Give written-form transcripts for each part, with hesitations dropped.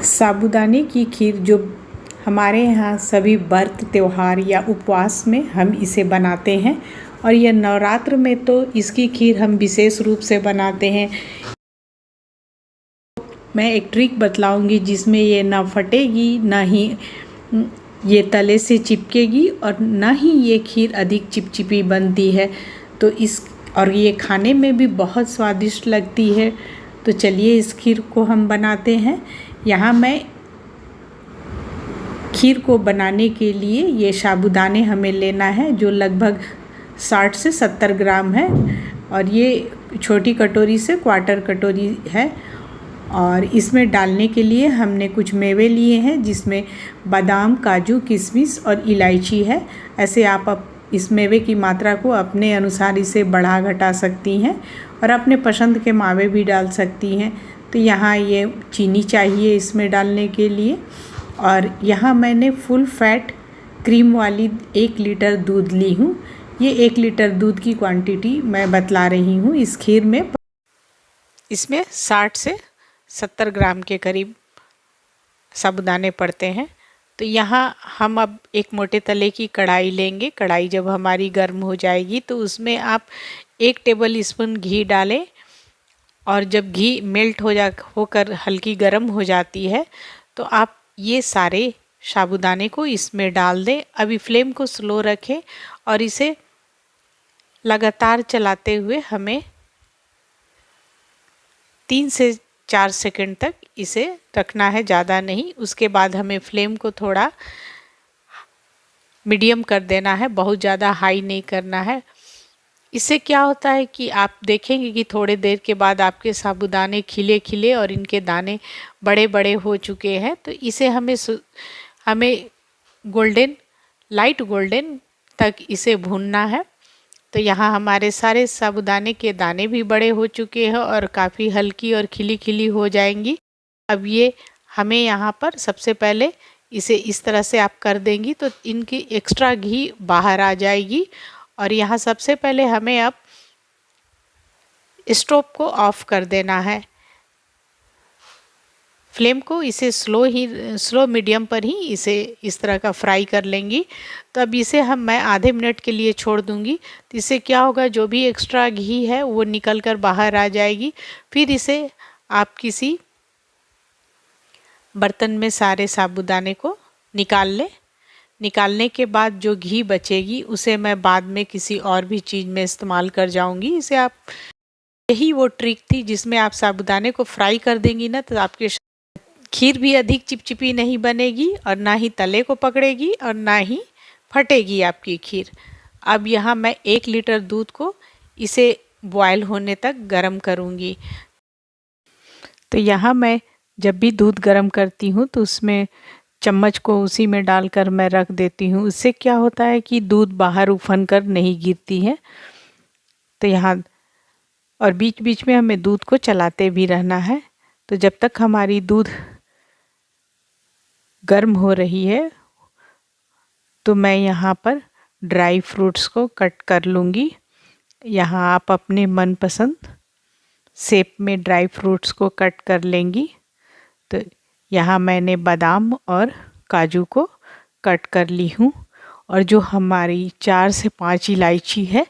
साबूदाने की खीर जो हमारे यहाँ सभी व्रत त्योहार या उपवास में हम इसे बनाते हैं और यह नवरात्र में तो इसकी खीर हम विशेष रूप से बनाते हैं। मैं एक ट्रिक बतलाऊंगी जिसमें ये ना फटेगी, ना ही ये तले से चिपकेगी और ना ही ये खीर अधिक चिपचिपी बनती है। तो और ये खाने में भी बहुत स्वादिष्ट लगती है। तो चलिए इस खीर को हम बनाते हैं। यहाँ मैं खीर को बनाने के लिए ये साबूदाने हमें लेना है जो लगभग 60 से 70 ग्राम है और ये छोटी कटोरी से क्वार्टर कटोरी है। और इसमें डालने के लिए हमने कुछ मेवे लिए हैं जिसमें बादाम, काजू, किशमिश और इलायची है। ऐसे आप इस मेवे की मात्रा को अपने अनुसार इसे बढ़ा घटा सकती हैं और अपने पसंद के मावे भी डाल सकती हैं। तो यहाँ ये चीनी चाहिए इसमें डालने के लिए। और यहाँ मैंने फुल फैट क्रीम वाली 1 लीटर दूध ली हूँ। ये 1 लीटर दूध की क्वांटिटी मैं बतला रही हूँ इस खीर में। इसमें 60 से 70 ग्राम के करीब साबूदाने पड़ते हैं। तो यहाँ हम अब एक मोटे तले की कढ़ाई लेंगे। कढ़ाई जब हमारी गर्म हो जाएगी तो उसमें आप 1 टेबल स्पून घी डालें और जब घी मेल्ट होकर हल्की गर्म हो जाती है तो आप ये सारे साबूदाने को इसमें डाल दें। अभी फ्लेम को स्लो रखें और इसे लगातार चलाते हुए हमें 3 से 4 सेकंड तक इसे रखना है, ज़्यादा नहीं। उसके बाद हमें फ्लेम को थोड़ा मीडियम कर देना है, बहुत ज़्यादा हाई नहीं करना है। इससे क्या होता है कि आप देखेंगे कि थोड़ी देर के बाद आपके साबूदाने खिले खिले और इनके दाने बड़े बड़े हो चुके हैं। तो इसे हमें लाइट गोल्डन तक इसे भूनना है। तो यहाँ हमारे सारे साबूदाने के दाने भी बड़े हो चुके हैं और काफ़ी हल्की और खिली खिली हो जाएंगी। अब ये हमें यहाँ पर सबसे पहले इसे इस तरह से आप कर देंगी तो इनकी एक्स्ट्रा घी बाहर आ जाएगी। और यहाँ सबसे पहले हमें अब स्टोव को ऑफ कर देना है। फ्लेम को इसे स्लो मीडियम पर ही इसे इस तरह का फ्राई कर लेंगी। तो अब इसे मैं आधे मिनट के लिए छोड़ दूंगी। तो इससे क्या होगा, जो भी एक्स्ट्रा घी है वो निकल कर बाहर आ जाएगी। फिर इसे आप किसी बर्तन में सारे साबूदाने को निकाल लें। निकालने के बाद जो घी बचेगी उसे मैं बाद में किसी और भी चीज़ में इस्तेमाल कर जाऊंगी। यही वो ट्रिक थी जिसमें आप साबूदाने को फ्राई कर देंगी ना तो आपके खीर भी अधिक चिपचिपी नहीं बनेगी और ना ही तले को पकड़ेगी और ना ही फटेगी आपकी खीर। अब यहाँ मैं 1 लीटर दूध को इसे बॉयल होने तक गर्म करूँगी। तो यहाँ मैं जब भी दूध गर्म करती हूँ तो उसमें चम्मच को उसी में डालकर मैं रख देती हूँ। उससे क्या होता है कि दूध बाहर उफन कर नहीं गिरती है। तो यहाँ और बीच बीच में हमें दूध को चलाते भी रहना है। तो जब तक हमारी दूध गर्म हो रही है तो मैं यहाँ पर ड्राई फ्रूट्स को कट कर लूँगी। यहाँ आप अपने मनपसंद शेप में ड्राई फ्रूट्स को कट कर लेंगी। तो यहाँ मैंने बादाम और काजू को कट कर ली हूँ और जो हमारी 4 से 5 इलायची है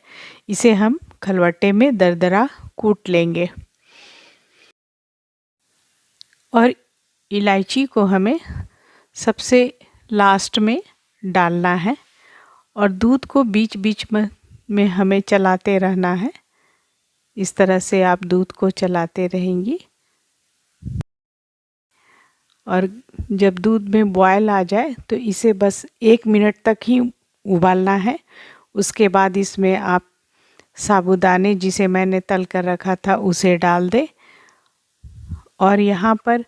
इसे हम खलबट्टे में दरदरा कूट लेंगे। और इलायची को हमें सबसे लास्ट में डालना है और दूध को बीच बीच में हमें चलाते रहना है। इस तरह से आप दूध को चलाते रहेंगी और जब दूध में बॉयल आ जाए तो इसे बस 1 मिनट तक ही उबालना है। उसके बाद इसमें आप साबूदाने जिसे मैंने तल कर रखा था उसे डाल दें और यहाँ पर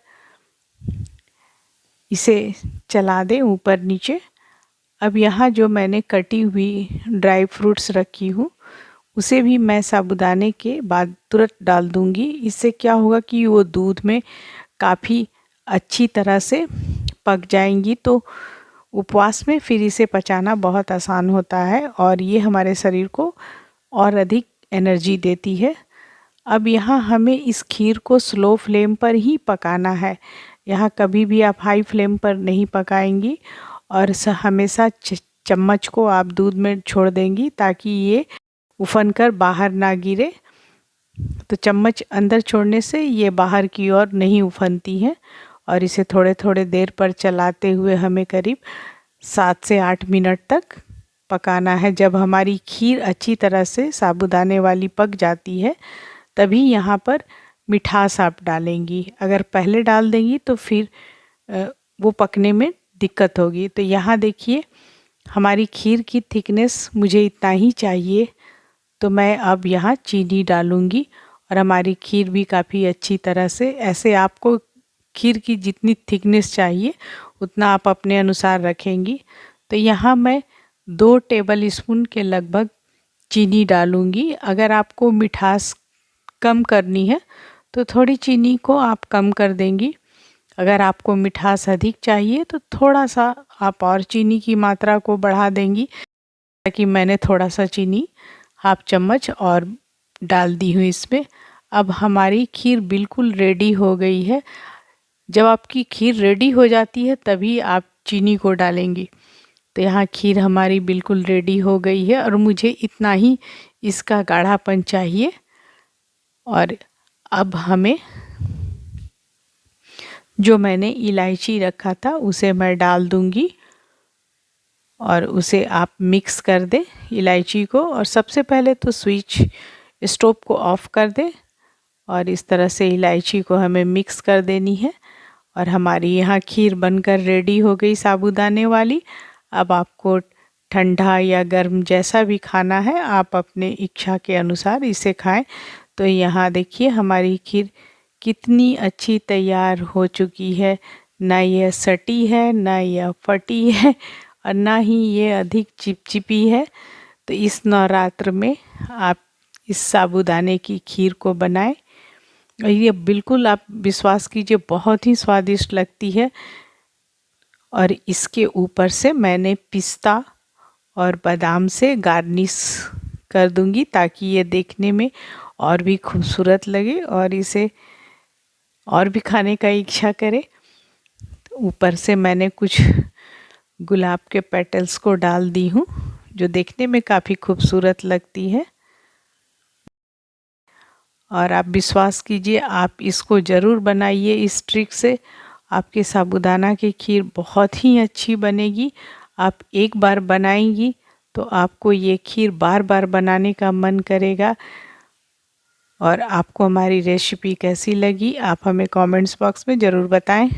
इसे चला दें ऊपर नीचे। अब यहाँ जो मैंने कटी हुई ड्राई फ्रूट्स रखी हूँ उसे भी मैं साबूदाने के बाद तुरंत डाल दूँगी। इससे क्या होगा कि वो दूध में काफ़ी अच्छी तरह से पक जाएंगी। तो उपवास में फिर इसे पचाना बहुत आसान होता है और ये हमारे शरीर को और अधिक एनर्जी देती है। अब यहाँ हमें इस खीर को स्लो फ्लेम पर ही पकाना है। यहाँ कभी भी आप हाई फ्लेम पर नहीं पकाएंगी और हमेशा चम्मच को आप दूध में छोड़ देंगी ताकि ये उफन कर बाहर ना गिरे। तो चम्मच अंदर छोड़ने से ये बाहर की ओर नहीं उफनती है। और इसे थोड़े थोड़े देर पर चलाते हुए हमें करीब 7 से 8 मिनट तक पकाना है। जब हमारी खीर अच्छी तरह से साबूदाने वाली पक जाती है तभी यहाँ पर मिठास आप डालेंगी। अगर पहले डाल देंगी तो फिर वो पकने में दिक्कत होगी। तो यहाँ देखिए हमारी खीर की थिकनेस मुझे इतना ही चाहिए, तो मैं अब यहाँ चीनी डालूँगी और हमारी खीर भी काफ़ी अच्छी तरह से, ऐसे आपको खीर की जितनी थिकनेस चाहिए उतना आप अपने अनुसार रखेंगी। तो यहाँ मैं 2 टेबल स्पून के लगभग चीनी डालूँगी। अगर आपको मिठास कम करनी है तो थोड़ी चीनी को आप कम कर देंगी। अगर आपको मिठास अधिक चाहिए तो थोड़ा सा आप और चीनी की मात्रा को बढ़ा देंगी। ताकि मैंने थोड़ा सा चीनी हाफ चम्मच और डाल दी हूँ इसमें। अब हमारी खीर बिल्कुल रेडी हो गई है। जब आपकी खीर रेडी हो जाती है तभी आप चीनी को डालेंगी। तो यहाँ खीर हमारी बिल्कुल रेडी हो गई है और मुझे इतना ही इसका गाढ़ापन चाहिए। और अब हमें जो मैंने इलायची रखा था उसे मैं डाल दूँगी और उसे आप मिक्स कर दें इलायची को। और सबसे पहले तो स्विच स्टोव को ऑफ़ कर दें और इस तरह से इलायची को हमें मिक्स कर देनी है। और हमारी यहाँ खीर बनकर रेडी हो गई साबूदाने वाली। अब आपको ठंडा या गर्म जैसा भी खाना है आप अपने इच्छा के अनुसार इसे खाएं। तो यहाँ देखिए हमारी खीर कितनी अच्छी तैयार हो चुकी है। ना यह सटी है, ना यह फटी है और ना ही ये अधिक चिपचिपी है। तो इस नवरात्र में आप इस साबूदाने की खीर को बनाएं। ये बिल्कुल आप विश्वास कीजिए बहुत ही स्वादिष्ट लगती है। और इसके ऊपर से मैंने पिस्ता और बादाम से गार्निश कर दूंगी ताकि ये देखने में और भी खूबसूरत लगे और इसे और भी खाने का इच्छा करे। तो ऊपर से मैंने कुछ गुलाब के पेटल्स को डाल दी हूँ जो देखने में काफ़ी खूबसूरत लगती है। और आप विश्वास कीजिए आप इसको ज़रूर बनाइए। इस ट्रिक से आपके साबूदाना की खीर बहुत ही अच्छी बनेगी। आप एक बार बनाएंगी तो आपको ये खीर बार बार बनाने का मन करेगा। और आपको हमारी रेसिपी कैसी लगी आप हमें कमेंट्स बॉक्स में ज़रूर बताएं।